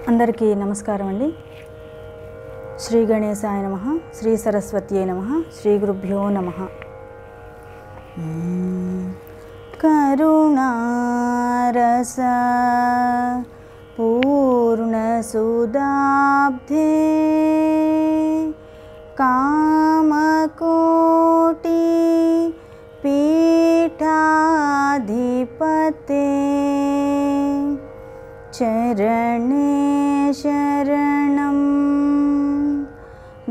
అందరికీ నమస్కారం అండి. శ్రీ గణేశాయ నమః, శ్రీ సరస్వత్యై నమః, శ్రీ గురుభ్యో నమః. కరుణారస పూర్ణసుదాబ్ధే కామకోటి పీఠాధిపతే చరణే శరణం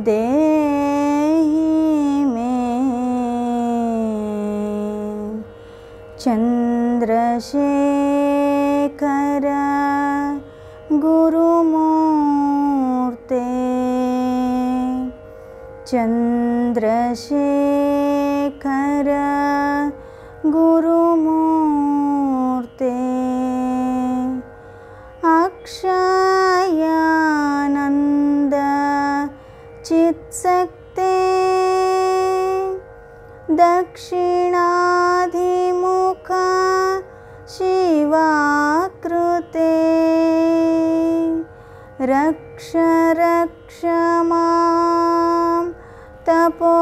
దేహి మే. చంద్రశేఖర గురుమూర్తే చంద్రశేఖర గురుమూర్తే అక్షయానంద చిత్సక్తే దక్షిణాధిముఖ శివాకృతే రక్ష రక్ష మాం తపోనిధే.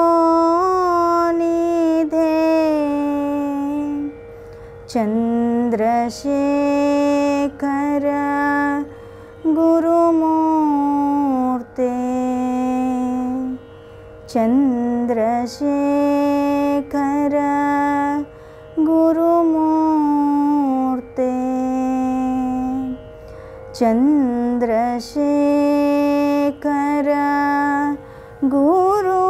చంద్రశేఖర గురుమూర్తే చంద్రశేఖర గురుమూర్తే చంద్రశేఖర గురుమూర్తే.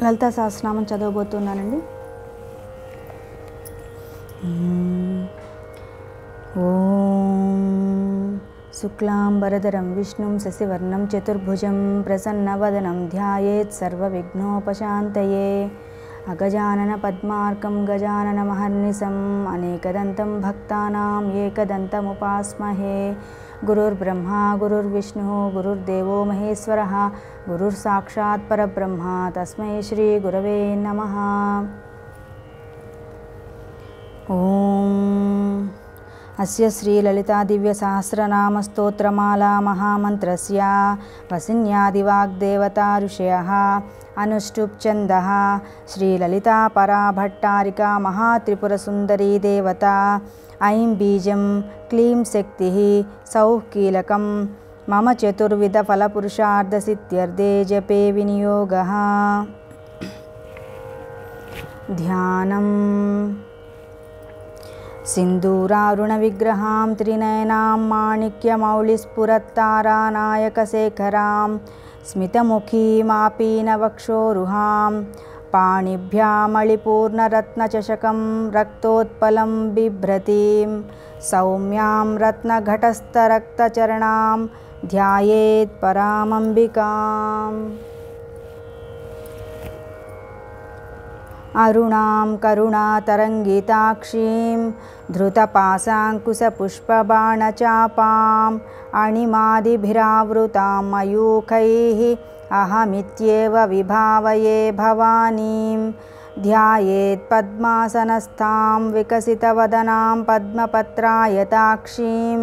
లలితా సహస్రనామం చదవబోతున్నానండి. ఓం శుక్లాంబరధరం విష్ణుం శశివర్ణం చతుర్భుజం ప్రసన్నవదనం ధ్యాయేత్ సర్వవిఘ్నోపశాంతయే. అగజానన పద్మార్కం గజాననమహర్నిశం అనేకదంతం భక్తానాం ఏకదంతముపాస్మహే. గురుర్బ్రహ్మా గురుర్విష్ణుః గురుర్దేవో మహేశ్వరः గురుర్సాక్షాత్ పరబ్రహ్మ తస్మై శ్రీ గురవే నమః. ఓం అస్య శ్రీ లలితా దివ్య సహస్రనామ స్తోత్రమాలా మహామంత్రస్య వసిన్యాదివాగ్దేవతా ఋషయః అనుష్టుప్ ఛందః శ్రీ లలితా పరాభట్టారికా మహాత్రిపురసుందరీ దేవతా. ఐం బీజం క్లీం శక్తిః సౌః కీలకం మమ చతుర్విధ ఫలపురుషార్థసిద్ధ్యర్థే జపే వినియోగః. ధ్యానం సింధూరారుణ విగ్రహాం త్రినయనాం మాణిక్యమౌళిస్ఫురత్తారానాయకశేఖరాం స్మితముఖీమాపీనవక్షోరుహాం పాణిభ్యామళిపూర్ణరత్నచషకం రక్తోత్పలం బిభ్రతీం సౌమ్యాం రత్నఘటస్థరక్తచరణాం ధ్యాయేత్ పరామంబికాం. అరుణాం కరుణాతరంగితాక్షీం ధృతపాశాంకుశపుష్పబాణచాపాం అణిమాదిభిరావృతాం మయూఖైః అహమిత్యేవ విభావయే భవానీం. ధ్యాయేత్ పద్మాసనస్థాం వికసితవదనాం పద్మపత్రాయతాక్షీం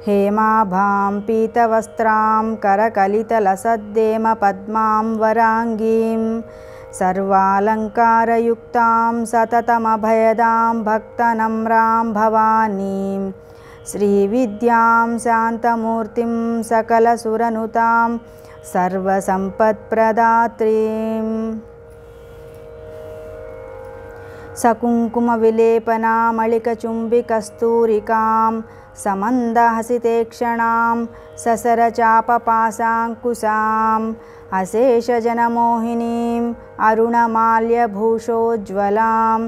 హేమాభాం పీతవస్త్రాం కరకలితలసద్దేమ పద్మాం వరాంగీం సర్వాలంకారయుక్తాం సతతమభయదాం భక్తనమ్రాం భవానీం. శ్రీవిద్యాం శాంతమూర్తిం సకలసురనుతాం సర్వసంపత్ప్రదాత్రీం. సకుంకుమవిలేపనామళికచుంబికస్తూరికాం సమందహసితేక్షణాం ససరచాపపాశాంకుశాం అశేషజనమోహినీం అరుణమాల్యభూషోజ్వలాం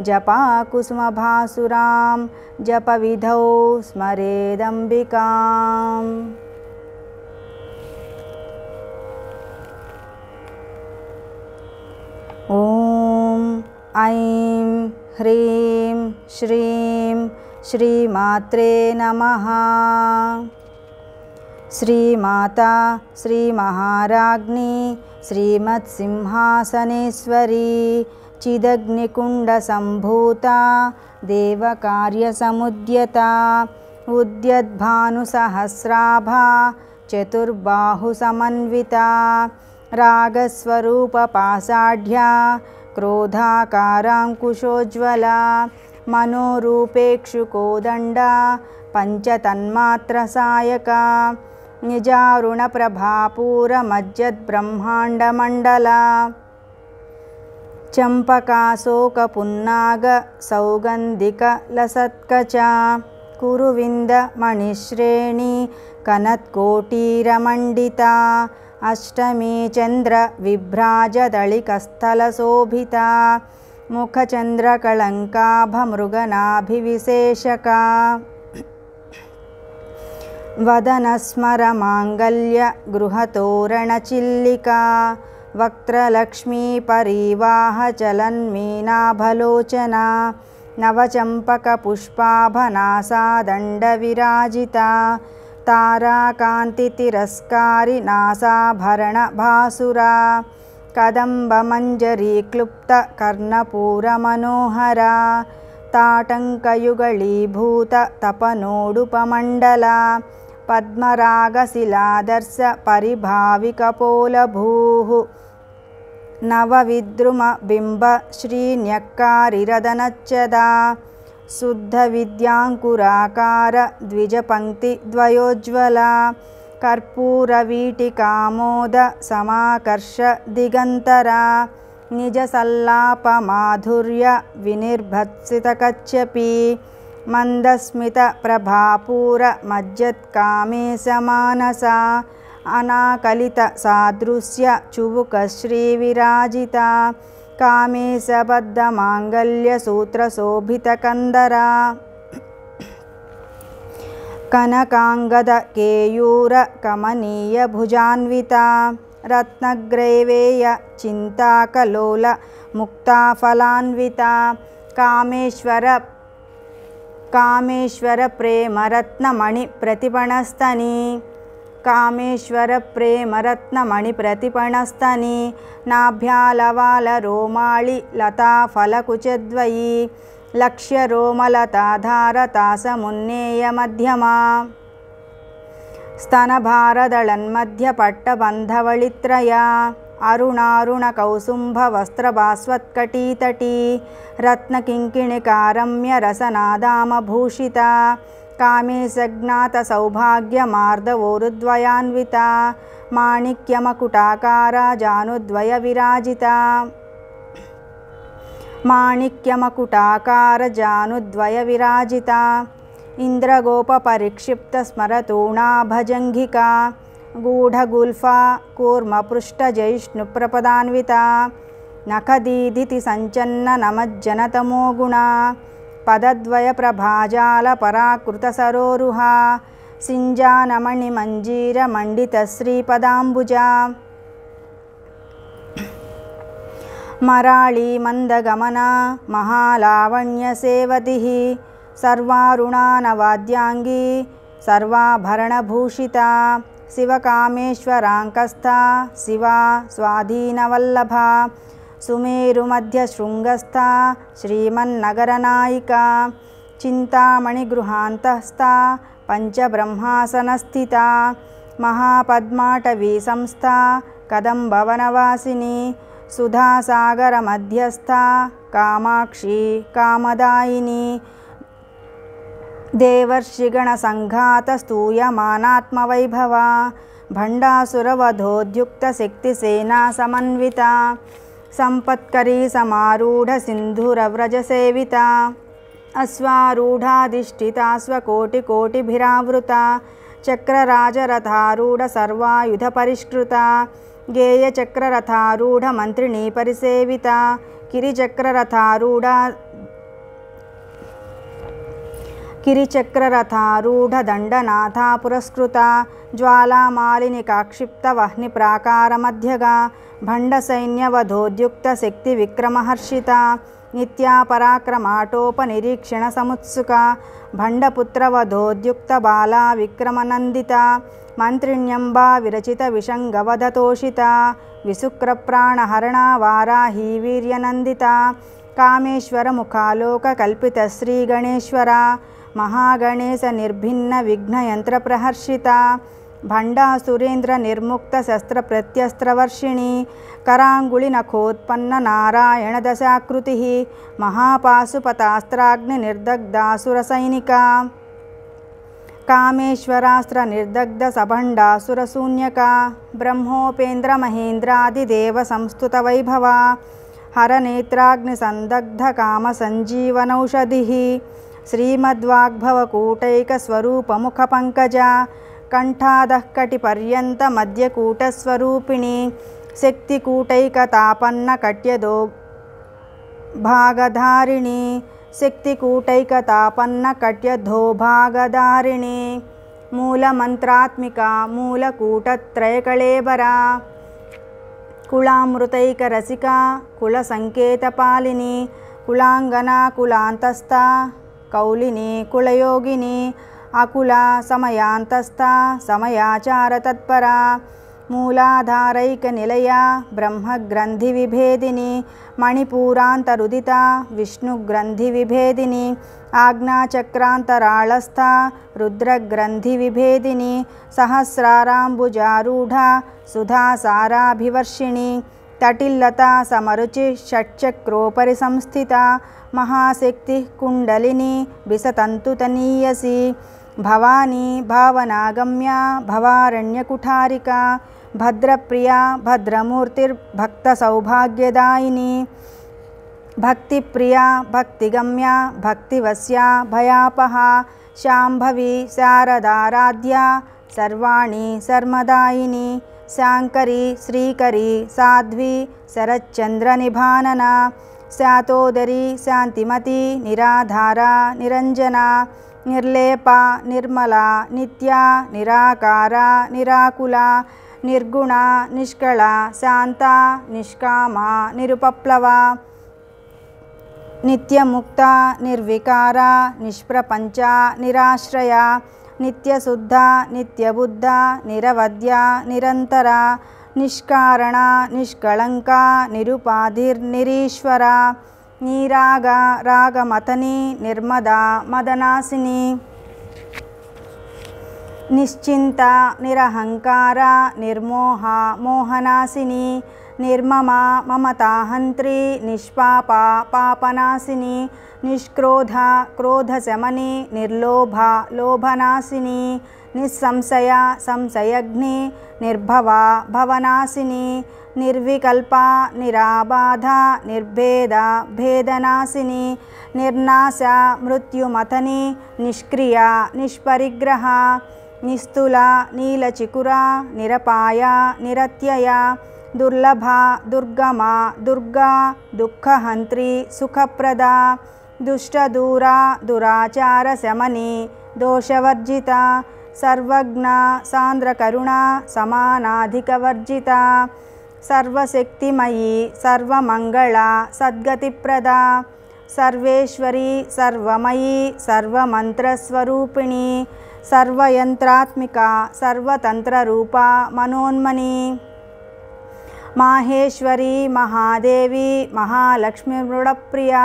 జపాకుసుమభాసురాం జపవిధౌ స్మరేదంబికాం. ఓం ఐం హ్రీం శ్రీం శ్రీమాత్రే నమః. श्रीमाता श्रीमहाराज्ञी श्रीमत्सिंहासनेश्वरी चिदग्निकुण्डसम्भूता देवकार्यसमुद्यता उद्यद्भानुसहस्राभा चतुर्बाहुसमन्विता रागस्वरूपपाषाढ्या क्रोधाकाराङ्कुशोज्ज्वला मनोरूपेक्षुकोदण्डा पञ्चतन्मात्रसायका निजारुणप्रभापूरमज्जद्ब्रह्माण्डमण्डला चम्पकाशोकपुन्नाग सौगन्धिकलसत्कचा कुरुविन्दमणिश्रेणी कनत्कोटीरमण्डिता अष्टमी चन्द्रविभ्राजदळिकस्थलशोभिता मुखचन्द्रकळङ्काभमृगनाभिविशेषका वदनस्मरमाङ्गल्य गृहतोरणचिल्लिका वक्त्रलक्ष्मीपरीवाहचलन्मीनाभलोचना नवचम्पकपुष्पाभनासादण्डविराजिता ताराकान्तितिरस्कारि नासाभरणभासुरा कदम्बमञ्जरीक्लुप्तकर्णपूरमनोहरा ताटङ्कयुगलीभूततपनोडुपमण्डला पद्मरागशिलादर्श परिभाविकपोलभूः नवविद्रुमबिम्ब श्रीन्यक्कारिरदनच्चदा शुद्धविद्याङ्कुराकार द्विजपङ्क्तिद्वयोज्ज्वला कर्पूरवीटिकामोद समाकर्ष दिगन्तरा निजसल्लापमाधुर्य विनिर्भत्सितकच्छपी मन्दस्मितप्रभापूरमज्जत्कामेशमानसा अनाकलितसादृश्य चुबुकश्रीविराजिता कामेशबद्धमाङ्गल्यसूत्रशोभितकन्दरा कनकाङ्गदकेयूरकमनीयभुजान्विता रत्नग्रैवेय चिन्ताकलोल मुक्ताफलान्विता कामेश्वरप्रेमरत्नमणिप्रतिपणस्तनी नाभ्यालवालरोमाळि लताफलकुचद्वयी लक्ष्यरोमलताधारतासमुन्नेयमध्यमा स्तनभारदळन्मध्यपट्टबन्धवळित्रया अरुणारुणकौसुम्भवस्त्रभास्वत्कटीतटी रत्नकिङ्किणिकारम्यरसनादामभूषिता कामेशज्ञातसौभाग्यमार्दवोरुद्वयान्विता माणिक्यमकुटाकारा जानुद्वयविराजिता इन्द्रगोपपरिक्षिप्तस्मरतूणाभजङ्घिका गूढगुल्फा कूर्मपृष्ठजैष्णुप्रपदान्विता नखदीधितिसञ्चन्ननमज्जनतमोगुणा पदद्वयप्रभाजालपराकृतसरोरुहा सिञ्जानमणिमञ्जीरमण्डितश्रीपदाम्बुजा मराळीमन्दगमना महालावण्यसेवतिः सर्वारुणानवाद्याङ्गी सर्वाभरणभूषिता शिवकामेश्वराङ्कस्था शिवा स्वाधीनवल्लभा सुमेरुमध्यशृङ्गस्था श्रीमन्नगरनायिका चिन्तामणिगृहान्तस्था पञ्चब्रह्मासनस्थिता महापद्माटवीसंस्था कदम्बवनवासिनी सुधासागरमध्यस्था कामाक्षी कामदायिनी देवर्षिगणसङ्घातस्तूयमानात्मवैभवा भण्डासुरवधोद्युक्तशक्तिसेनासमन्विता सम्पत्करी समारूढसिन्धुरव्रजसेविता अश्वारूढाधिष्ठिताश्वकोटिकोटिभिरावृता चक्रराजरथारूढसर्वायुधपरिष्कृता गेयचक्ररथारूढमन्त्रिणी परिसेविता किरिचक्ररथारूढदण्डनाथा पुरस्कृता ज्वालामालिनिकाक्षिप्तवह्निप्राकारमध्यगा भण्डसैन्यवधोद्युक्तशक्तिविक्रमहर्षिता नित्या पराक्रमाटोपनिरीक्षणसमुत्सुका भण्डपुत्रवधोद्युक्तबाला विक्रमनन्दिता మంత్రిణ్యంబా విరచిత విషంగవధతోషిత విశుక్రప్రాణహరణా వారాహీ వీర్యనందిత కామేశ్వర ముఖాలోక కల్పిత శ్రీ గణేశ్వర మహాగణేశ నిర్భిన్న విఘ్నయంత్ర ప్రహర్షిత భండాసురేంద్ర నిర్ముక్త శస్త్ర ప్రత్యస్త్రవర్షిణి కరాంగుళి నఖోత్పన్న నారాయణ దశాకృతి మహాపాశుపతాస్త్రాగ్ని నిర్దగ్ధాసుర సైనిక కామేశ్వరాస్త్ర నిర్దగ్ధ సభండాసుర శూన్యక బ్రహ్మోపేంద్ర మహేంద్రాదిదేవ సంస్తుత వైభవ హరనేత్రాగ్ని సందగ్ధ కామ సంజీవనౌషధి శ్రీమద్వాగ్భవకూటైక స్వరూపముఖ పంకజ కంఠాదః కటిపర్యంత మధ్యకూటస్వరూపిణి శక్తికూటైకతాపన్న కట్యదో భాగధారిణి శక్తికూటైకతాపన్న కట్యధోభాగధారిణి మూలమంత్రాత్మిక మూలకూటత్రయకళేబరా కులామృతైకరసిక కులసంకేతపాలిని కులాంగనా కులాంతస్థ కౌలిని కులయోగిని అకుల సమయాంతస్థ సమయాచార తత్పరా మూలాధారైక నిలయ బ్రహ్మగ్రంథి విభేదిని మణిపూరాంతరుదిత విష్ణుగ్రంథి విభేదిని ఆజ్ఞాచక్రాంతరాళస్థ రుద్రగ్రంథి విభేదిని సహస్రారాంబుజారూఢ సుధాసారాభివర్షిణి తటిల్లత సమరుచి షట్చక్రోపరి సంస్థిత మహాశక్తి కుండలిని బిసతంతుతనీయసి భవానీ భావనాగమ్య భవారణ్యకుఠారిక భద్రప్రియ భద్రమూర్తిర్భక్త సౌభాగ్యదాయిని భక్తిప్రియ భక్తిగమ్య భక్తివశ్య భయాపహ శాంభవి శారదారాధ్య సర్వాణి సర్మదాయిని శాంకరి శ్రీకరి సాధ్వి శరచ్చంద్రనిభానన శాతోదరి శాంతిమతి నిరాధార నిరంజన నిర్లేప నిర్మల నిత్య నిరాకార నిరాకుల నిర్గుణ నిష్కళ శాంత నిష్కామ నిరుపప్లవ నిత్యముక్త నిర్వికార నిష్ప్రపంచ నిరాశ్రయ నిత్యశుద్ధ నిత్యబుద్ధ నిరవధ్య నిరంతర నిష్కారణ నిష్కళంక నిరుపాధిర్నిరీశ్వర నీరాగ రాగమతని నిర్మదా మదనాసిని నిశ్చింత నిరహంకార నిర్మోహ మోహనాసిని నిర్మమ మమతాహంత్రి నిష్పాప పాపనాశిని నిష్క్రోధ క్రోధశమని నిర్లోభ లోభనాశిని నిస్సంశయ సంశయగ్ని నిర్భవ భవనాశిని నిర్వికల్ప నిరాబాధ నిర్భేద భేదనాశిని నిర్నాశ మృత్యుమథని నిష్క్రియ నిష్పరిగ్రహ నిస్తుల నీలచికుర నిరపాయ నిరత్యయ దుర్లభ దుర్గమ దుర్గా దుఃఖహంత్రి సుఖప్రద దుష్టదూర దురాచార శమని దోషవర్జిత సర్వజ్ఞ సాంద్రకరుణ సమానాధికవర్జిత సర్వశక్తిమయీ సర్వమంగళ సద్గతిప్రద సర్వేశ్వరి సర్వమయీ సర్వమంత్రస్వరూపిణి సర్వయంత్రాత్మిక సర్వతంత్రరూప మనోన్మని మాహేశ్వరి మహాదేవి మహాలక్ష్మీమృడప్రియ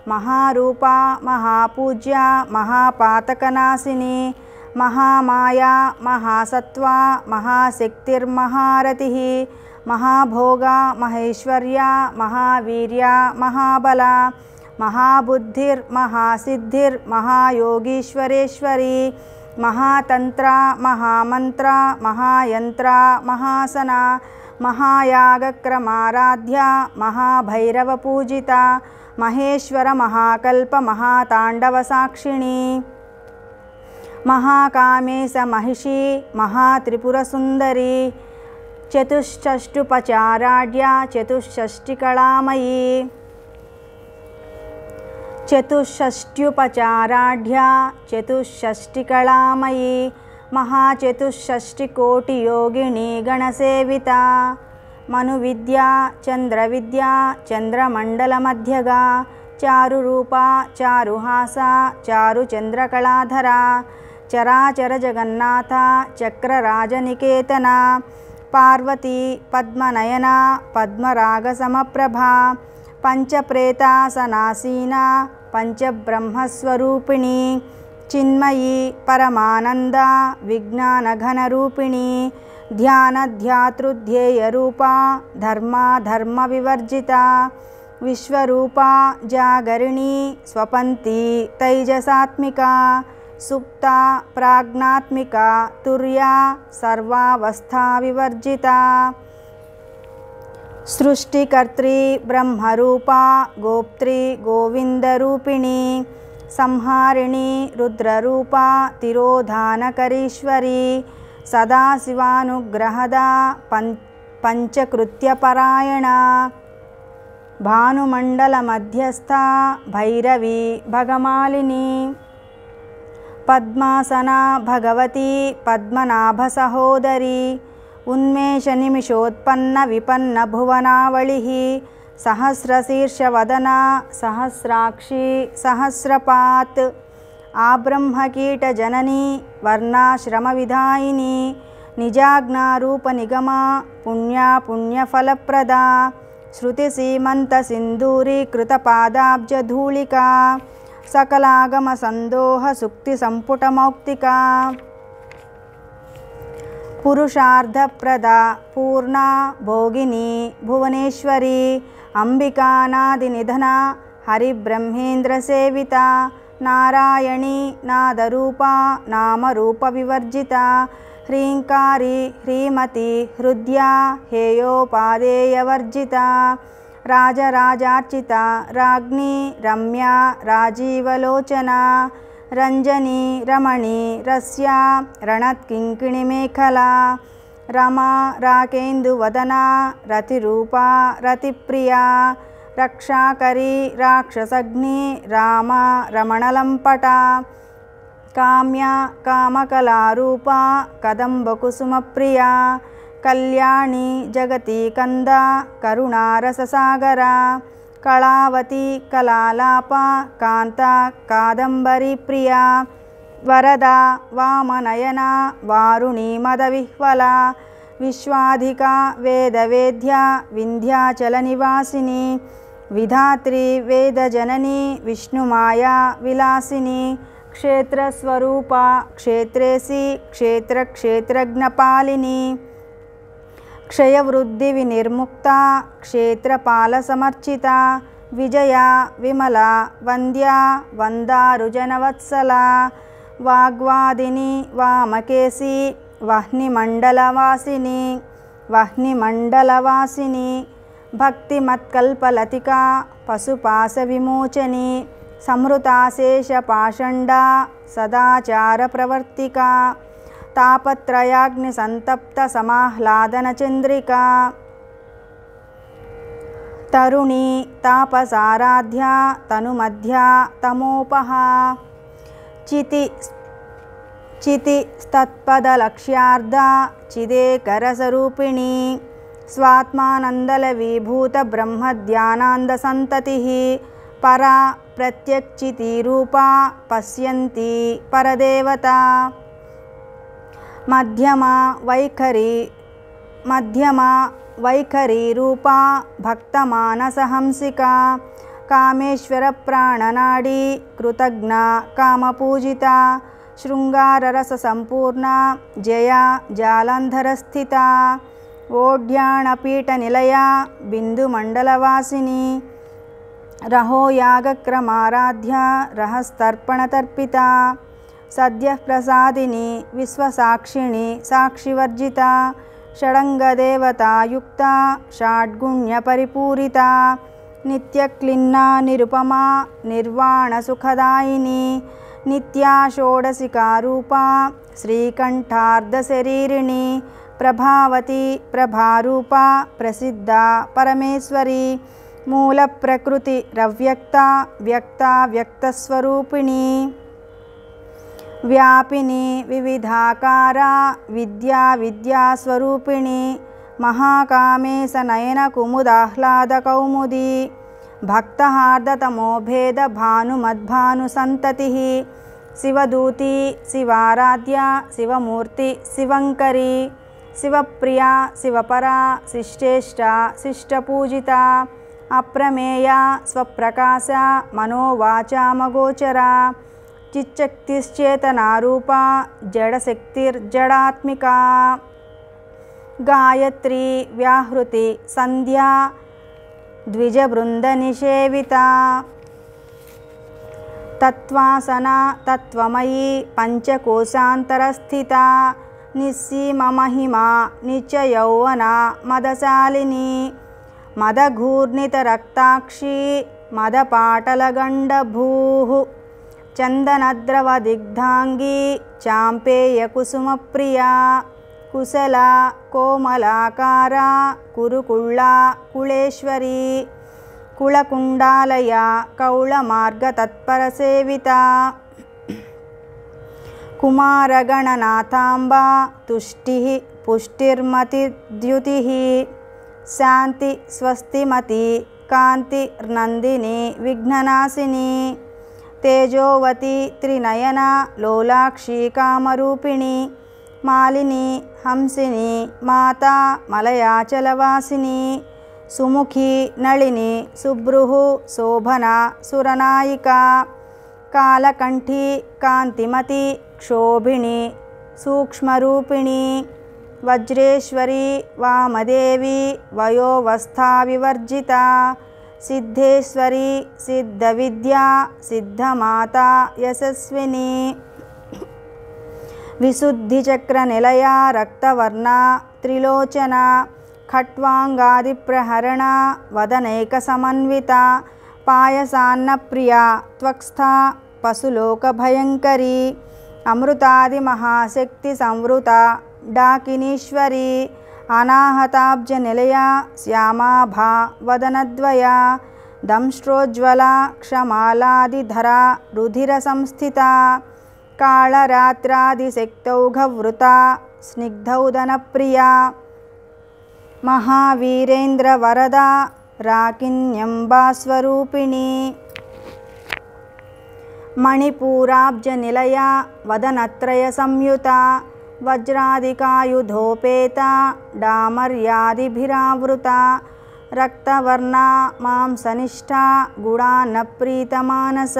మహారూప మహాపూజ్య మహాపాతకనాశిని మహామాయా మహాసత్వ మహాశక్తిర్మహారతి మహాభోగ మహేశ్వర్య మహావీర్య మహాబల మహాబుద్ధిర్మహాసిద్ధిర్ మహాయోగీశ్వరేశ్వరి మహాతంత్ర మహామంత్ర మహాయంత్ర మహాసన మహాయాగక్రమారాధ్య మహాభైరవపూజిత మహేశ్వర మహాకల్ప మహాతాండవసాక్షిణి మహాకామేశ మహిషి మహాత్రిపురసుందరి చతుష్షష్టుపచారాఢ్య చతుష్షష్టికళామయీ చతుష్షష్ట్యుపచారాఢ్య చతుష్షష్టికళామయీ మహాచతుష్షష్టికోటియోగిని గణసేవిత మనువిద్య చంద్రవిద్య చంద్రమండలమధ్యగా చారురూప చారుహాస చారుచంద్రకళాధర చరాచర జగన్నాథ చక్రరాజనికేతన పార్వతీ పద్మనయన పద్మరాగ సమప్రభా పంచప్రేతాసనాసీన పంచబ్రహ్మస్వరూపిణి చిన్మయీ పరమానంద విజ్ఞానఘనరూపిణి ధ్యానధ్యాతృధ్యేయరూపా ధర్మ వివర్జిత విశ్వరూపా జాగరిణీ స్వపంతి తైజసాత్మిక సుప్త ప్రాజ్ఞాత్మిక తుర్యా సర్వావస్థా వివర్జిత సృష్టికర్త్రీ బ్రహ్మరూపా గోప్త్రీ గోవిందరూపిణి సంహారిణి రుద్రరూపా తిరోధానకరీశ్వరీ సదాశివానుగ్రహదా పంచకృత్యపరాయణ భానుమండల మధ్యస్థ భైరవీ భగమాలిని పద్మాసనా భగవతి పద్మనాభ సహోదరి ఉన్మేష నిమిషోత్పన్న విపన్న భువనావళి సహస్రశీర్షవదనా సహస్రాక్షి సహస్రపాత్ ఆబ్రహ్మకీట జననీ వర్ణాశ్రమ విధాయిని నిజాజ్ఞారూప నిగమా పుణ్యా పుణ్యఫలప్రదా శృతి సీమంత సింధూరీకృత పాదాబ్జధూళికా సకలాగమ సందోహ సుక్తి సంపుట మౌక్తికా పురుషార్థప్రదా పూర్ణా భోగిని భువనేశ్వరి అంబికానాది నిధన హరిబ్రహ్మేంద్ర సేవిత నారాయణీ నాదరూపా నామరూప వివర్జిత హ్రీంకారి హ్రీమతి హృద్యా హేయోపాదేయవర్జిత రాజరాజార్చిత రాజ్ఞి రమ్యా రాజీవలోచన రంజని రమణి రస్యా రణత్కింకిణిమేఖలా రమా రాకేందువదనా రతిరూపా రతిప్రియా రక్షాకరీ రాక్షసగ్ని రామ రమణలంపట కామ్య కామకళారూపా కదంబకుసుమప్రియా కళ్యాణి జగతి కంద కరుణారససాగర కళావతి కళాలాప కాంత కాదంబరీ ప్రియా వరద వామనయన వారుణీ మదవిహ్వల విశ్వాధిక వేదవేద్య వింధ్యాచల నివాసిని విధాత్రి వేదజనని విష్ణుమాయా విలాసిని క్షేత్రస్వరూప క్షేత్రేసి క్షేత్రజ్ఞపాలిని క్షయవృద్ధి వినిర్ముక్త క్షేత్రపాలసమర్చిత విజయ విమల వంద్య వందారుజనవత్సల వాగ్వాదిని వామకేసి వహ్నిమండలవాసిని భక్తిమత్కల్పలతికా పశుపాశ విమోచని సంహృతాశేషపాషండా సదాచార ప్రవర్తికా తాపత్రయాగ్ని సంతప్త సమాహ్లాదన చంద్రికా తరుణీ తాపసారాధ్య తనుమధ్య తమోపహా చితి స్తత్పదలక్ష్యార్థ చిదేకరసరూపిణి స్వాత్మానందలవిభూత బ్రహ్మధ్యానాంద సంతతి పరా ప్రత్యక్షితిరూపా పశ్యంతి పరదేవత మధ్యమా వైఖరీ రూపా భక్తమానసహంసికా కామేశ్వర ప్రాణనాడీ కృతజ్ఞ కామపూజిత శృంగారరస సంపూర్ణ జయా జాలంధరస్థిత ఓడ్యాణపీఠ నిలయ బిందుమండలవాసిని రహోయాగక్రమారాధ్య రహస్తర్పణతర్పిత సద్యః ప్రసాదిని విశ్వసాక్షిణి సాక్షివర్జిత షడంగదేవతాయుక్త షాడ్గుణ్యపరిపూరిత నిత్యక్లిన్నా నిరుపమా నిర్వాణసుఖదాయిని నిత్యా షోడశికారూపా శ్రీకంఠార్ధశరీరిణి ప్రభావతి ప్రభారూపా ప్రసిద్ధ పరమేశ్వరి మూలప్రకృతి రవ్యక్త వ్యక్త వ్యక్తస్వరూపిణి వ్యాపిని వివిధాకారా విద్యాస్వరూపిణి మహాకామేశ నయన కుముదాహ్లాద కౌముది భక్తహార్దతమోభేద భానుమద్భాను సంతతి శివదూతి శివారాధ్య శివమూర్తి శివంకరి శివప్రియ శివపర శిష్టేష్ట శిష్టపూజిత అప్రమేయ స్వప్రకాశ మనోవాచామగోచర చిచ్చక్తిశ్చేతనారూప జడశక్తిర్జడాత్మిక గాయత్రి వ్యాహృతి సంధ్యా ద్విజబృందనిషేవిత తత్వాసన తత్వమయీ పంచకోశాంతరస్థిత నిస్సీమమహిమా నిత్యయౌవన మదశాలిని మదఘూర్ణితరక్తాక్షి మదపాటలగండభూః చందనద్రవదిగ్ధాంగీ చాంపేయకుసుమప్రియా కుశల కోమలాకార కురుకుళ్ళా కుళేశ్వరీ కుళకుండాలయ కౌళమార్గతత్పరసేవిత కుమారగణనాథాంబా తుష్టిః పుష్టిర్మతిర్ద్యుతిః శాంతి స్వస్తిమతి కాంతిర్నందిని విఘ్ననాశిని తేజోవతి త్రినయన లోలాక్షి కామరూపిణి మాలిని హంసిని మాతా మలయాచలవాసిని సుముఖి నళిని సుభ్రుః శోభన సురనాయికా కాలకంఠి కాంతిమతి క్షోభిణి సూక్ష్మరూపిణి వజ్రేశ్వరి వామదేవి వయోవస్థా వివర్జిత సిద్ధేశ్వరి సిద్ధవిద్యా సిద్ధమాతా యశస్విని విశుద్ధిచక్రనిలయ రక్తవర్ణ త్రిలోచన ఖట్వాంగాదిప్రహరణ వదనైకసమన్విత పాయసాన్నప్రియా త్వక్స్థా పశులోకభయంకరీ అమృతాదిమహాశక్తి సంవృత డాకినీశ్వరీ అనాహతాబ్జనిలయ శ్యామాభా వదనద్వయ దంష్ట్రోజ్వల క్షమాలాదిధరా రుధిరసంస్థిత కాళరాత్రాదిశక్తౌఘవృత స్నిగ్ధౌదనప్రియా మహావీరేంద్రవరదా రాకిన్యంబాస్వరూపిణి మణిపూరాబ్జనిలయ వదనత్రయ సంయుత వజ్రాదికాయుధోపేత డామర్యాదిభిరావృత రక్తవర్ణా మాంసనిష్టా గుడాన్నప్రీతమానస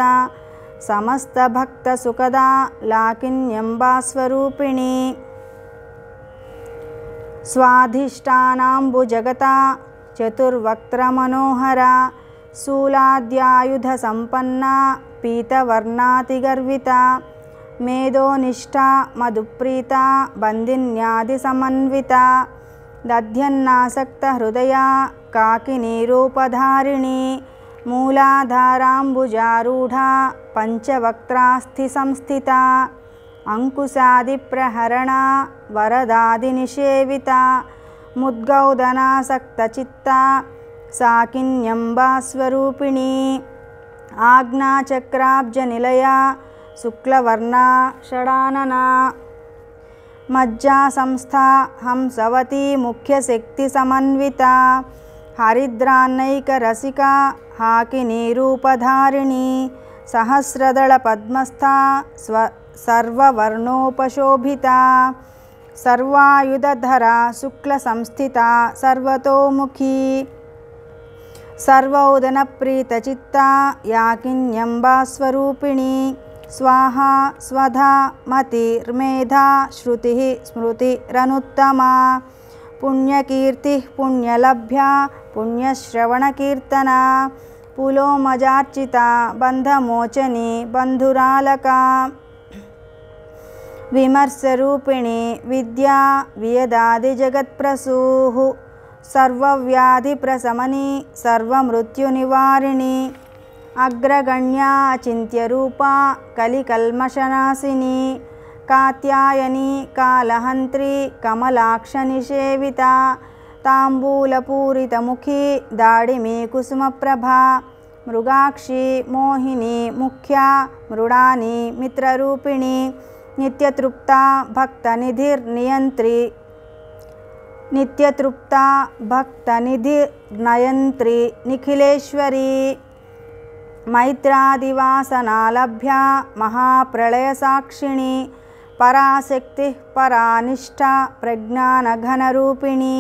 సమస్తభక్తసుఖదా లాకిన్యంబాస్వరూపిణి స్వాధిష్టానాంబుజగతా చతుర్వక్త్రమనోహర శూలాద్యాయుధసంపన్నా పీతవర్ణాతిగర్విత మేధోనిష్టా మధుప్రీత బందిన్యాదిసమన్విత దధ్యన్నాసక్తహృదయా కాకినీరూపధారిణి మూలాధారాంబుజారూఢా పంచవక్త్రాస్థిసంస్థిత అంకుశాదిప్రహరణ వరదాదినిషేవిత ముద్గౌదనాసక్తచిత్త సాకిన్యంబాస్వరూపిణి ఆజ్ఞాచక్రాబ్జనిలయ శుక్లవర్ణా షడాననా మజ్జాసంస్థా హంసవతీ ముఖ్యశక్తిసమన్విత హరిద్రాన్నైకరసికా హాకినీరూపధారిణి సహస్రదళపద్మస్థా సర్వవర్ణోపశోభిత సర్వాయుధధరా శుక్లసంస్థితా సర్వతోముఖీ సర్వౌదనప్రీతచిత్తా యాకిన్యంబాస్వరూపిణి స్వాహా స్వధా మతిర్మేధా శృతి స్మృతిరనుత్తమా పుణ్యకీర్తి పుణ్యలభ్యా పుణ్యశ్రవణకీర్తన పులోమజార్చిత బంధమోచని బంధురాలకా విమర్శరూపిణి విద్యా వియదాదిజగత్ప్రసూః సర్వవ్యాధిప్రశమని సర్వమృత్యునివారిణి అగ్రగణ్యా అచింత్యరూపా కలికల్మషనాశిని కాత్యాయని కాలహంత్రి కమలాక్షనిషేవిత తాంబూలపూరితముఖి దాడిమీ కుసుమప్రభా మృగాక్షి మోహిని ముఖ్యా మృడాని మిత్రరూపిణి నిత్యతృప్తా భక్తనిధిర్నియంత్రి నిత్యతృప్తా భక్తనిధిర్నయంత్రి నిఖిలేశ్వరీ मैत्रादिवासनालभ्या महाप्रलयसाक्षिणी पराशक्तिः परानिष्ठा प्रज्ञानघनरूपिणी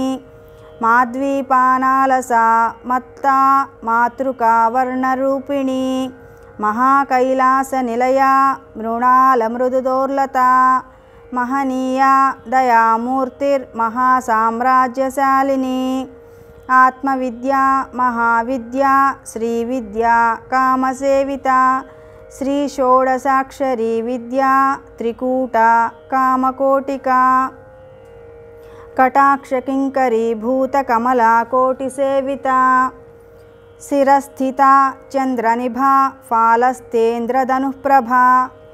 माद्वीपानालसा मत्ता मातृका वर्णरूपिणी महाकैलासनिलया मृणालमृदुदोर्लता महनीया दयामूर्तिर्महासाम्राज्यशालिनी आत्मविद्या महाविद्या श्रीविद्या कामसेविता श्रीषोडशाक्षरी विद्या त्रिकूटा कामकोटिका कटाक्षकिङ्करी भूतकमला कोटिसेविता शिरस्थिता चन्द्रनिभा फालस्तेन्द्रधनुःप्रभा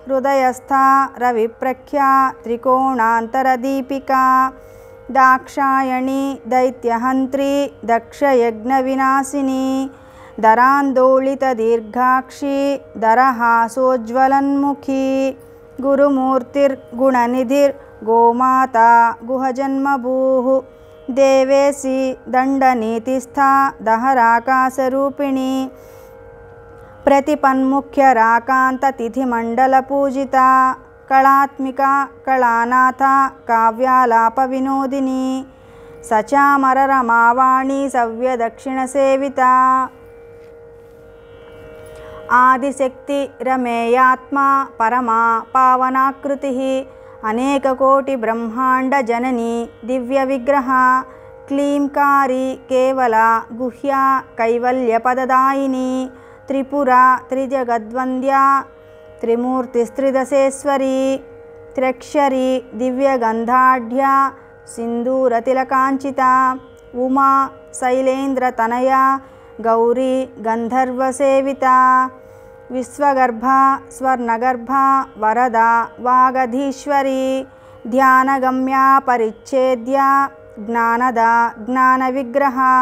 हृदयस्था रविप्रख्या त्रिकोणान्तरदीपिका दाक्षायणी दैत्यहन्त्री दक्षयज्ञविनाशिनी दरान्दोलितदीर्घाक्षी दरहासोज्ज्वलन्मुखी गुरुमूर्तिर्गुणनिधिर्गोमाता गुहजन्मभूः देवेशी दण्डनीतिस्था दहराकाशरूपिणी प्रतिपन्मुख्यराकान्ततिथिमण्डलपूजिता कलात्मिका कलानाथा काव्यालापविनोदिनी सचामररमावाणी सव्यदक्षिणसेविता आदिशक्ति रमेयात्मा परमा पावनाकृतिः अनेककोटिब्रह्माण्डजननी दिव्यविग्रहा क्लींकारी केवला गुह्या कैवल्यपददायिनी त्रिपुरा त्रिजगद्वन्द्या त्रिमूर्तिस्त्रिदशेश्वरी त्र्यक्षरी दिव्यगन्धाढ्या सिन्दूरतिलकाञ्चिता उमा शैलेन्द्रतनया गौरी गन्धर्वसेविता विश्वगर्भा स्वर्णगर्भा वरदा वागधीश्वरी ध्यानगम्या परिच्छेद्या ज्ञानदा ज्ञानविग्रहा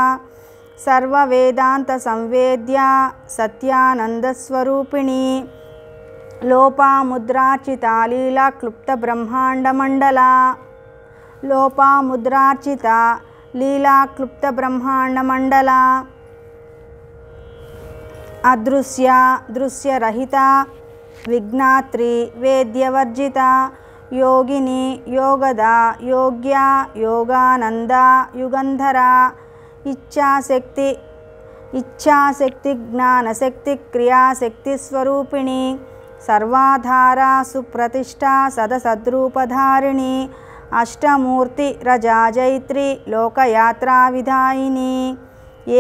सर्ववेदान्तसंवेद्या सत्यानन्दस्वरूपिणी लोपामुद्रार्चिता लीलाक्लुप्तब्रह्माण्डमण्डला लोपामुद्रार्चिता लीलाक्लुप्तब्रह्माण्डमण्डला अदृश्या दृश्यरहिता विज्ञात्री वेद्यवर्जिता योगिनी योगदा योग्या योगानंदा युगंधरा इच्छाशक्ति ज्ञानशक्ति क्रियाशक्ति स्वरूपिणी सर्वाधारा सुप्रतिष्ठा सदसद्रूपधारिणी अष्टमूर्ति रजाजैत्री लोकयात्रा विधायिनी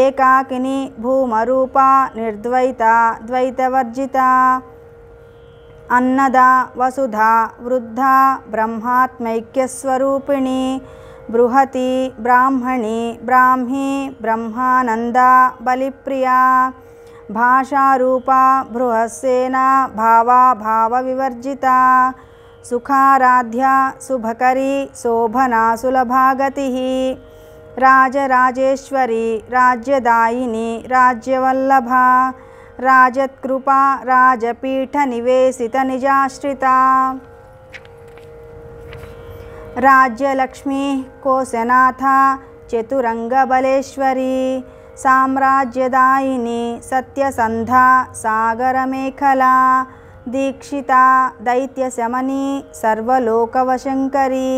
एकाकिनी भूमरूपा निर्द्वैता द्वैतवर्जिता अन्नदा वसुधा वृद्धा ब्रह्मात्मैक्यस्वरूपिणी बृहती ब्राह्मणी ब्राह्मी ब्रह्मानंदा बलिप्रिया भाषारूपा बृहस्सेना भावा भावविवर्जिता सुखाराध्या शुभकरी शोभना सुलभागतिः राजराजेश्वरी राज्यदायिनी राज्यवल्लभा राजत्कृपा राजपीठनिवेशितनिजाश्रिता राज्यलक्ष्मी कोशनाथा चतुरंगबलेश्वरी साम्राज्यदायिनी सत्यसंधा सागरमेखला दीक्षिता दैत्यशमनी सर्वलोकवशंकरी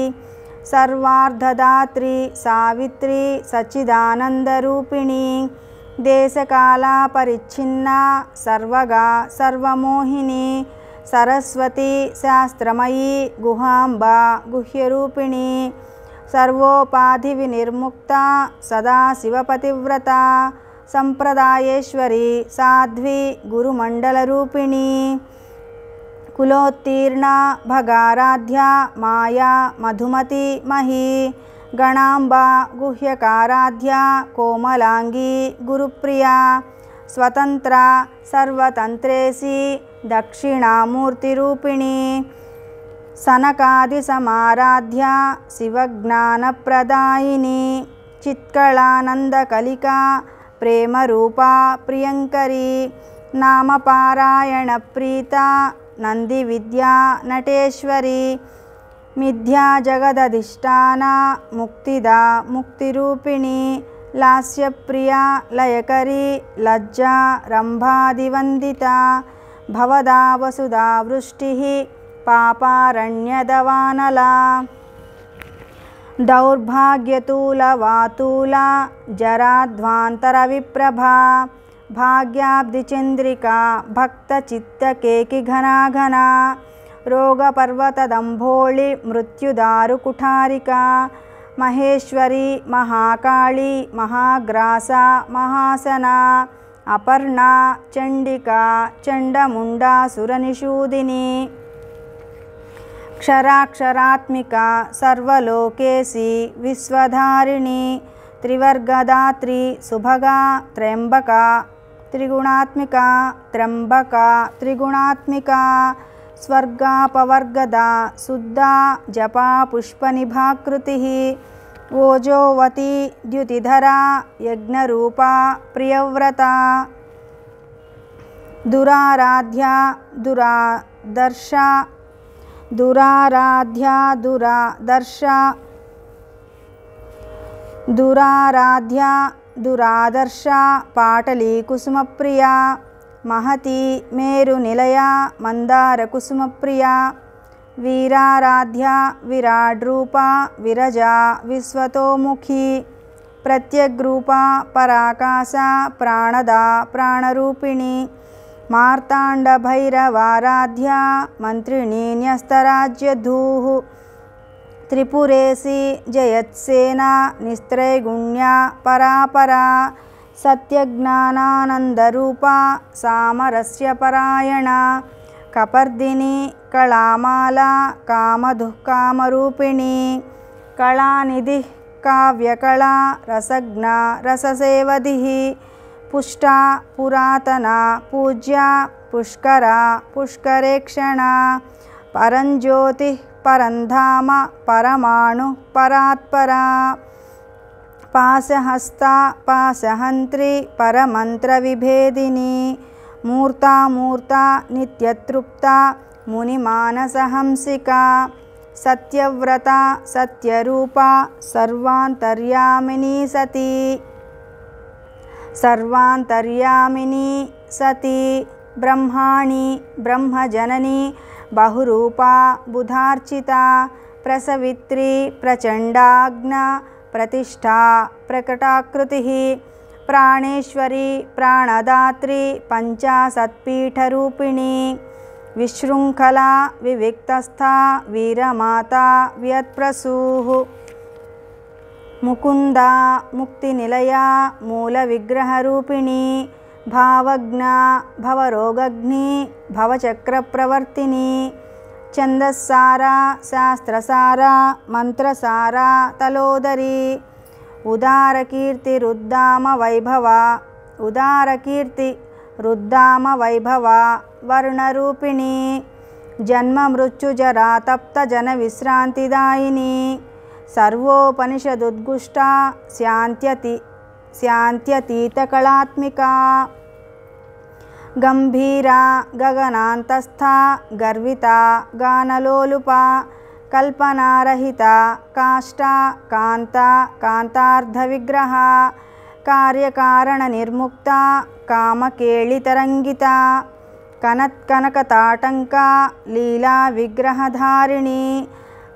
सर्वार्धदात्री सावित्री सच्चिदानंदरूपिणी देशकाला परिच्छिन्ना सर्वगा सर्वमोहिनी सरस्वती शास्त्रमयी गुहांबा गुह्यरूपिणी सर्वोपाधिविनिर्मुक्ता सदाशिवपतिव्रता संप्रदायेश्वरी साध्वी गुरुमण्डलरूपिणी कुलोत्तीर्णा भगाराध्या माया मधुमती मही गणांबा गुह्यकाराध्या कोमलांगी गुरुप्रिया स्वतंत्रा सर्वतंत्रेशी दक्षिणामूर्तिरूपिणी सनकादिसमाराध्या शिवज्ञानप्रदायिनी चित्कलानंदकलिका प्रेमरूपा प्रियंकरी नामपारायणप्रीता नंदिविद्या नटेश्वरी मिथ्या जगदधिष्ठाना मुक्तिदा मुक्तिरूपिणी లాస్యప్రియా లయకరీ లజ్జా రంభాదివందితా భవదా వసుదా వృష్టిః పాపారణ్యదవానలా దౌర్భాగ్యతూలవాతూలా జరాధ్వాంతరవిప్రభా భాగ్యాబ్ధిచంద్రికా భక్తచిత్తకేకిఘనాఘనా రోగపర్వతదంభోళి మృత్యుదారుకుఠారికా మహేశ్వరీ మహాకాళీ మహాగ్రాసా మహాసనా అపర్ణా చండికా చండముండాసురనిషూదిని క్షరాక్షరాత్మికా సర్వలోకేసి విశ్వధారిణి త్రివర్గదాత్రి సుభగా త్ర్యంబకా త్రిగుణాత్మికా త్ర్యంబకా త్రిగుణాత్మికా స్వర్గాపవర్గదా శుద్ధా జపా పుష్పనిభాకృతిః ఓజోవతి ద్యుతిధరా యజ్ఞరూపా ప్రియవ్రతా దురారాధ్యా దురాదర్శా దురారాధ్యా దురాదర్శా పాటలీ కుసుమప్రియా మహతి మేరునిలయా మందారకుసుమప్రియా వీరారాధ్యా విరాడ్రూపా విరజా విశ్వతోముఖీ ప్రత్యగ్రూపా పరాకాశా ప్రాణదా ప్రాణరూపిణి మార్తాండభైరవారాధ్యా మంత్రిణీ న్యస్తరాజ్యధూః త్రిపురేసి జయత్సేనా నిస్త్రైగుణ్యా పరాపరా సత్యజ్ఞానానందరూపా సామరస్యపరాయణా కపర్దిని కళామాలా కామదుఃకామరూపిణి కళానిధిః కావ్యకళా రసజ్ఞా రససేవధిః పుష్టా పురాతనా పూజ్యా పుష్కరా పుష్కరేక్షణా పరంజ్యోతిః పరంధామ పరమాణు పరాత్పరా పాశహస్తా పాశహంత్రి పరమంత్రవిభేదిని మూర్తామూర్తా నిత్యతృప్తా మునిమానసహంసికా సత్యవ్రతా సత్యరూపా సర్వాంతర్యామినీ సతి బ్రహ్మాణి బ్రహ్మజనని బహురూపా బుధార్చితా ప్రసవిత్రి ప్రచండాగ్న ప్రతిష్ఠా ప్రకటాకృతిః ప్రాణేశ్వరి ప్రాణదాత్రి పంచాశత్పీఠరూపిణి విశృంఖలా వివిక్తస్థా వీరమాతా వ్యత్ప్రసూః ముకుందా ముక్తినిలయా మూలవిగ్రహరూపిణి భావజ్ఞా భవరోగగ్ని భవచక్రప్రవర్తిని ఛందస్సారా శాస్త్రసారా మంత్రసారా తలోదరి ఉదారకీర్తిరుద్దామ వైభవ వర్ణరూపిణి జన్మమృత్యుజరా తప్త జన విశ్రాంతిదాయిని సర్వోపనిషదుద్గుష్టా శాంత్యతీతకళాత్మికా గంభీరా గగనాంతస్థా గర్వితా గానలోలుపా కల్పనారహితా కాష్టా కాంతా కాంతార్ధవిగ్రహా కార్యకారణనిర్ముక్తా కామకేళితరంగితా కనత్కనకతాటంకా లీలా విగ్రహధారిణి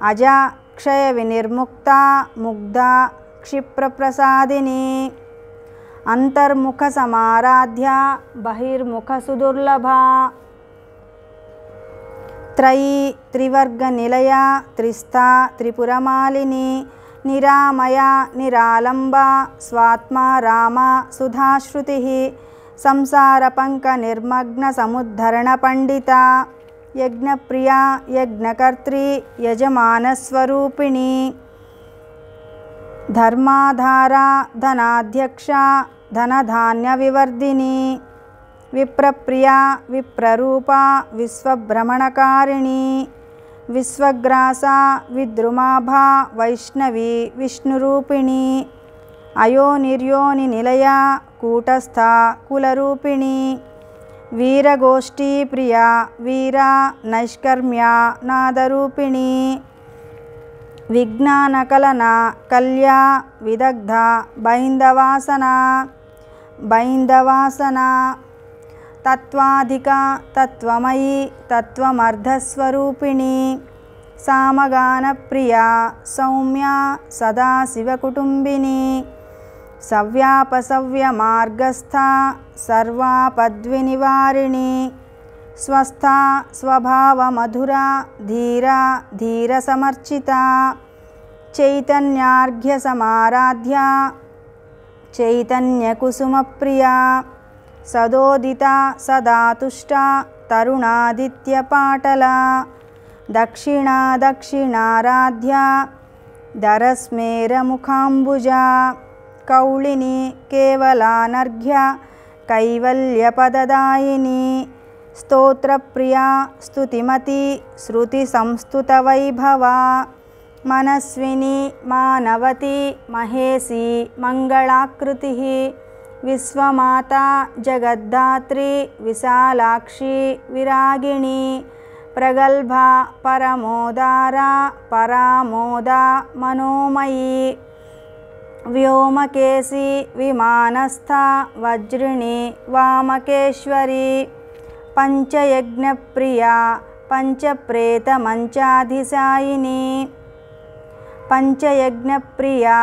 అజా క్షయ వినిర్ముక్తా ముగ్ధా క్షిప్రప్రసాదిని అంతర్ముఖ సమారాధ్యా బహిర్ముఖ సుదుర్లభా త్రయీ త్రివర్గ నిలయా త్రిస్థా త్రిపురమాలిని నిరామయా నిరాలంబా స్వాత్మా రామా సుధాశ్రుతిః సంసారపంక నిర్మగ్న సముద్ధరణ పండితా యజ్ఞప్రియా యజ్ఞకర్త్రీ యజమానస్వరూపిణి ధర్మాధారా ధనాధ్యక్షా ధనధాన్యవివర్ధిని విప్రప్రియా విప్రరూపా విశ్వభ్రమణకారిణి విశ్వగ్రాసా విద్రుమాభా వైష్ణవి విష్ణురూపిణి అయోనిర్యోని నిలయా కూటస్థా కులరూపిణి వీరగోష్ఠీ ప్రియా వీరా నైష్కర్మ్యా నాదరూపిణి విజ్ఞానకలన కల్యా విదగ్ధ బైందవాసన తత్వాధిక తత్వమయీ తత్వమర్ధస్వరూపిణి సామగాన ప్రియా సౌమ్యా సదాశివకుటుంబిని సవ్యాపసవ్య మార్గస్థ సర్వాపద్వినివారిణి స్వస్థా స్వభావమధురా ధీరా ధీరసమర్చిత చైతన్యార్ఘ్యసమారాధ్య చైతన్యకుసుమప్రియా సదోదిత సదా తుష్ట తరుణాదిత్యపాటల దక్షిణారాధ్య దరస్మేరముఖాంబుజ కౌళిని కేవలానర్ఘ్య కైవల్యపదదాయిని స్తోత్రప్రియా స్తుతిమతి శృతిసంస్తుతవైభవ మనస్విని మానవతి మహేసి మంగళాకృతి విశ్వమాతా జగద్ధాత్రి విశాలాక్షి విరాగిణి ప్రగల్భా పరమోదారా పరామోదా మనోమయీ వ్యోమకేశి విమానస్థ వజ్రిణి వామకేశ్వరి పంచయజ్ఞప్రియా పంచప్రేతమంచాధిశాయిని పంచయజ్ఞప్రియా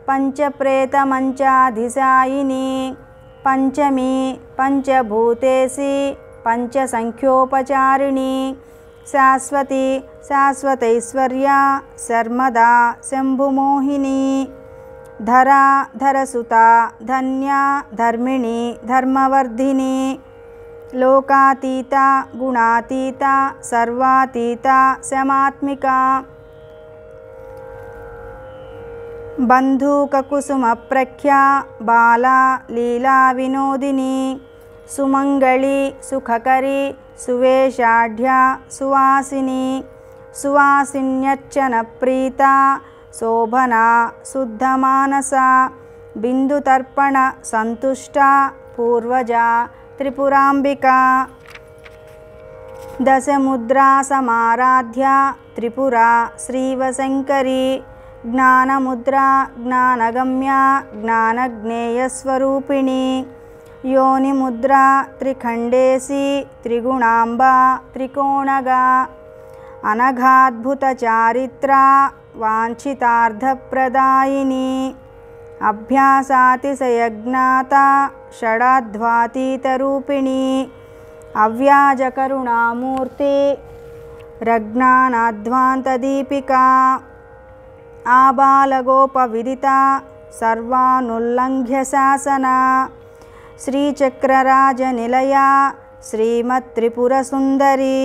పంచప్రేతమంచాధిశాయిని పంచమీ పంచభూతేసి పంచసంఖ్యోపచారిణి శాశ్వతి శాశ్వతైశ్వర్యా శర్మదా శంభుమోహిని ధరా ధరసుతా ధన్యా ధర్మిణి ధర్మవర్ధిని లోకాతీత గుణాతీత సర్వాతీత శమాత్మికా బంధూకకుసుమప్రఖ్యా బాలా లీలా వినోదిని సుమంగళి సుఖకరి సువేషాఢ్యా సువాసిని సువాసిన్యర్చన ప్రీత శోభనా శుద్ధమానసా బిందుతర్పణ సంతుష్టా పూర్వజా త్రిపురాంబికా దశముద్రా సమారాధ్య త్రిపురా శ్రీవశంకరి జ్ఞానముద్రా జ్ఞానగమ్యా జ్ఞానజ్ఞేయస్వరూపిణి యోనిముద్రా త్రిఖండేసి త్రిగుణాంబా త్రికోణగా అనఘాద్భుత చారిత్రా వాంఛితార్థప్రదాయిని అభ్యాసాతిశయజ్ఞాత షడాధ్వాతీతరూపిణి అవ్యాజకరుణామూర్తి రజ్ఞానాధ్వాంతదీపికా ఆబాలగోపవిదిత సర్వానుల్లంఘ్య శాసన శ్రీచక్రరాజనిలయా శ్రీమత్త్రిపురసుందరి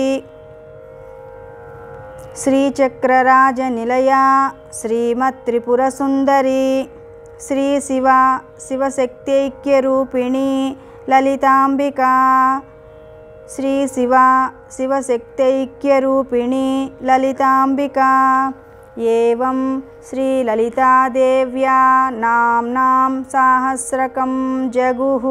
శ్రీచక్రరాజనిలయా శ్రీమత్త్రిపురసుందరి శ్రీ శివ శివశక్తైక్యరూపిణి లలితాంబికా శ్రీ శివ శివశక్తైక్యరూపిణి లలితాంబికా ఏవం శ్రీలలితాదేవ్యా నామ్నాం సాహస్రకం జగుః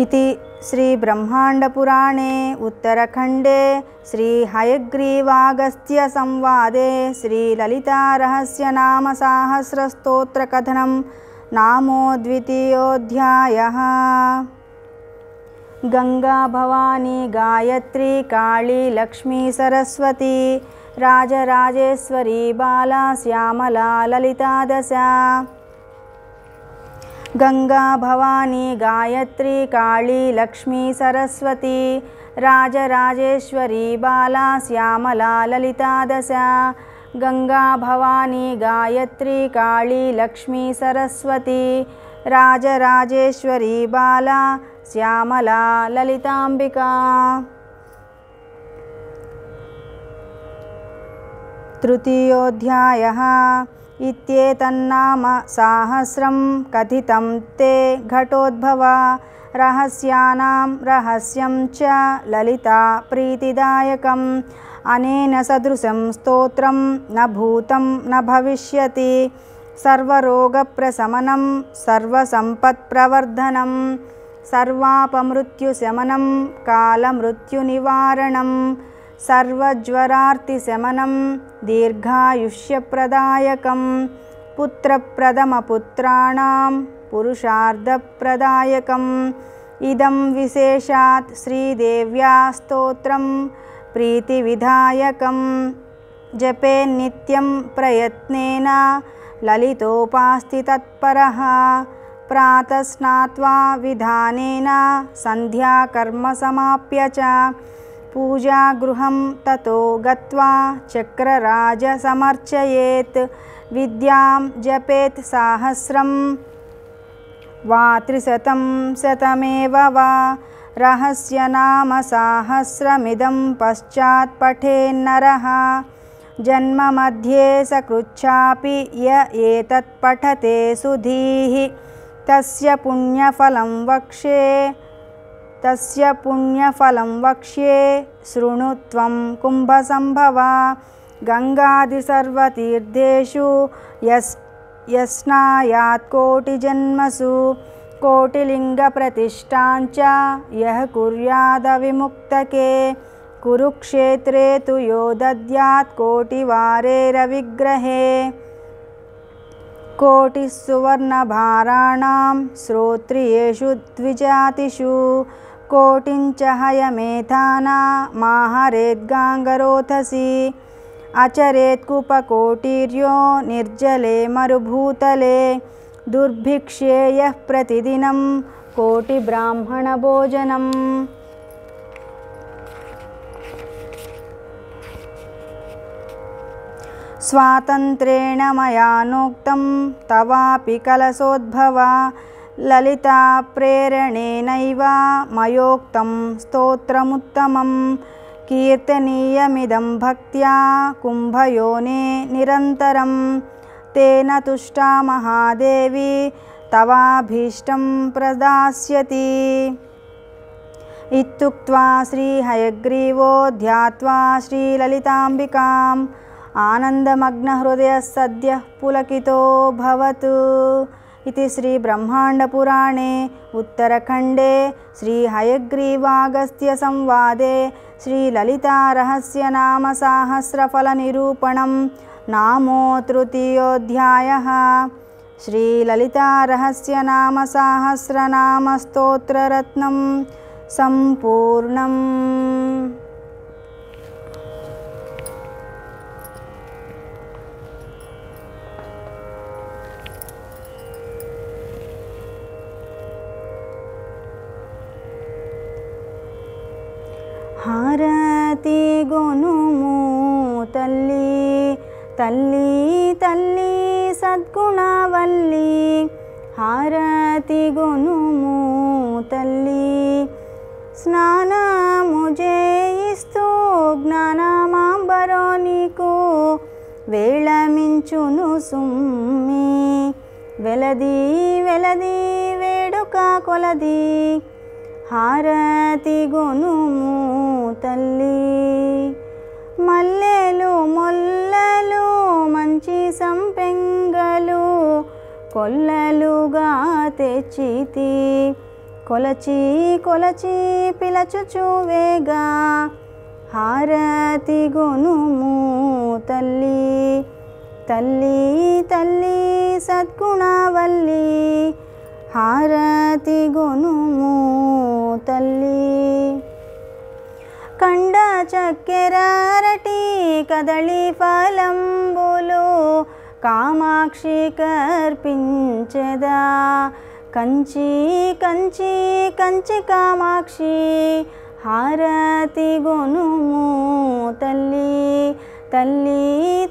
इति श्रीब्रह्माण्डपुराणे उत्तरखण्डे श्रीहयग्रीवागस्त्यसंवादे श्रीललितारहस्यनामसाहस्रस्तोत्रकथनं नामोद्वितीयोऽध्यायः। गंगा भवानी गायत्री काली लक्ष्मी सरस्वती राजराजेश्वरी बाला श्यामला ललिता दशा। गंगा भवानी गायत्री काली लक्ष्मी सरस्वती राजराजेश्वरी बाला श्यामला ललिता दशा। गंगा भवानी गायत्री काली लक्ष्मी सरस्वती राजराजेश्वरी बाला श्यामला ललितांबिका। तृतीयोऽध्यायः। इत्येतन्नाम साहस्रं कथितं ते घटोद्भव रहस्यानां रहस्यं च ललिता प्रीतिदायकम्। अनेन सदृशं स्तोत्रं न भूतं न भविष्यति। सर्वरोगप्रशमनं सर्वसम्पत्प्रवर्धनं सर्वापमृत्युशमनं कालमृत्युनिवारणं సర్వజ్వరార్తిశమనం దీర్ఘాయుష్యప్రదాయకం పుత్రప్రథమపుత్రాణాం పురుషార్థప్రదాయకం ఇదం విశేషాత్ శ్రీదేవ్యా స్తోత్రం ప్రీతివిధాయకం జపే నిత్యం ప్రయత్నేన లలితోపాస్తి తత్పరః ప్రాతః స్నాత్వా విధానేన సంధ్యాకర్మ సమాప్య చ పూజాగృహం తతో గత్వా చక్రరాజ సమర్చయేత్ విద్యాం జపేత్ సహస్రం వా త్రిశతం శతమేవ వా రహస్యనామ సహస్రమిదం పశ్చాత్ పఠేన్నరః జన్మ మధ్యే సకృచ్ఛాపి య ఏతత్ పఠతే సుధీః తస్య పుణ్యఫలం వక్ష్యే శృణు త్వం కుంభసంభవా గంగాది సర్వతీర్థేషు యస్నాయాత్ కోటిజన్మసు కోటిలింగప్రతిష్ఠాంచ యః కుర్యాదవిముక్తకే కురుక్షేత్రే తు యో దద్యాత్ కోటివారేరవిగ్రహే కోటిస్సువర్ణభారాణాం శ్రోత్రియేషు ద్విజాతిషు కోటించ హయమేధానా మాహరేద్గాంగరోధసి అచరేత్కుపకోటిర్యో నిర్జలే మరుభూతలే దుర్భిక్షే యః ప్రతిదినం కోటిబ్రాహ్మణభోజనం స్వాతంత్రేణ మయా నోక్తం తవాపి కలశోద్భవా లలితా ప్రేరణేనైవ మయోక్తం స్తోత్రముత్తమం కీర్తనీయమిదం భక్త్యా కుంభయోనే నిరంతరం తేన తుష్టా మహాదేవి తవాభీష్టం ప్రదాస్యతి ఇత్యుక్త్వా శ్రీహయగ్రీవో ధ్యాత్వా శ్రీలలితాంబికాం ఆనందమగ్నహృదయ సద్యః పులకితో భవతు इति श्री ब्रह्मांडपुराणे उत्तरखंडे श्री हयग्रीवागस्त्य संवादे श्री ललिता रहस्य नाम सहस्रफल निरूपणं नामो तृतीयोऽध्यायः। श्री ललिता रहस्य नाम सहस्रनाम स्तोत्ररत्नं संपूर्णम्। హారతి గొనుము తల్లి తల్లి తల్లి సద్గుణవల్లి హారతి గొనుము తల్లి స్నానము చేయిస్తూ జ్ఞానమాంబరో నీకు వేళమించును సుమ్మి వెలది వెలది వేడుక కొలది హారతి గొనుము తల్లి మల్లెలు మొల్లలు మంచి సంపెంగలు కొల్లలుగా తెచ్చితి కొలచి కొలచి పిలచుచువేగా హారతి గొనుము తల్లి తల్లి తల్లి సద్గుణవల్లి హారతి గొనుము తల్లి కండ చక్కెర అరటి కదళి ఫలంబులు కామాక్షి కర్పించెదా కంచి కంచి కంచి కామాక్షి హారతి గొనుము తల్లి తల్లి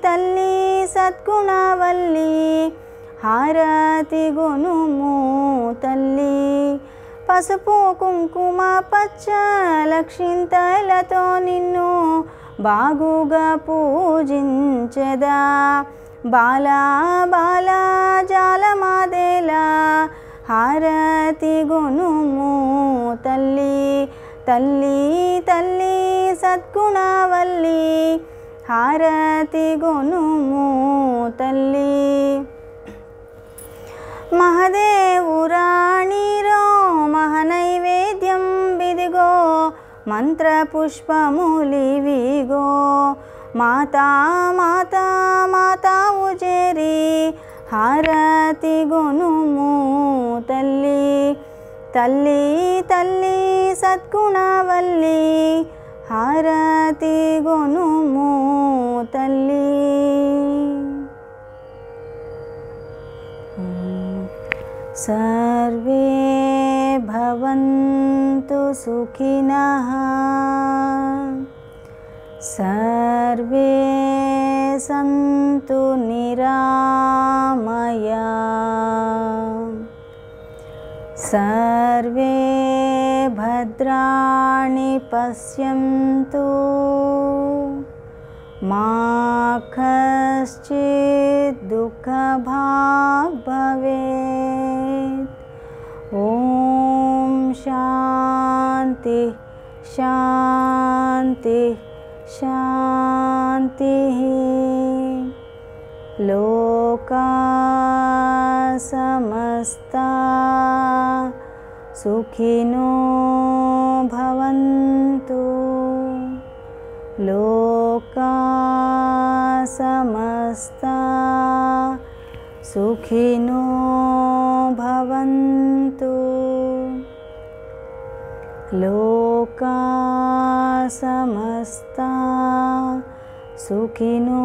తల్లి సద్గుణవల్లి హారతి గొనుము తల్లి పసుపు కుంకుమ పచ్చ లక్షింతలతో నిన్ను బాగుగా పూజించెదా బాలా బాలా జాలమాదేలా హారతి గొనుము తల్లి తల్లి తల్లి సద్గుణవల్లి హారతి గొనుము తల్లి మహదేవురాణిరో మహనైవేద్యం బిదిగో మంత్రపుష్పములివిగో మాతా మాతా మాతావు చేరి హారతి గొనుము తల్లి తల్లి తల్లి సద్గుణవల్లి హారతి గొనుము తల్లి. సర్వే భవంతు సుఖినః సర్వే సంతు నిరామయా సర్వే భద్రాణి పశ్యంతు మా కశ్చిద్ దుఃఖభాగ్ భవేత్. ఓం శాంతి శాంతి శాంతి. లోకా సమస్తా సుఖినో భవంతు. లోకా సమస్తా సుఖినో భవంతు. లోకా సమస్తా సుఖినో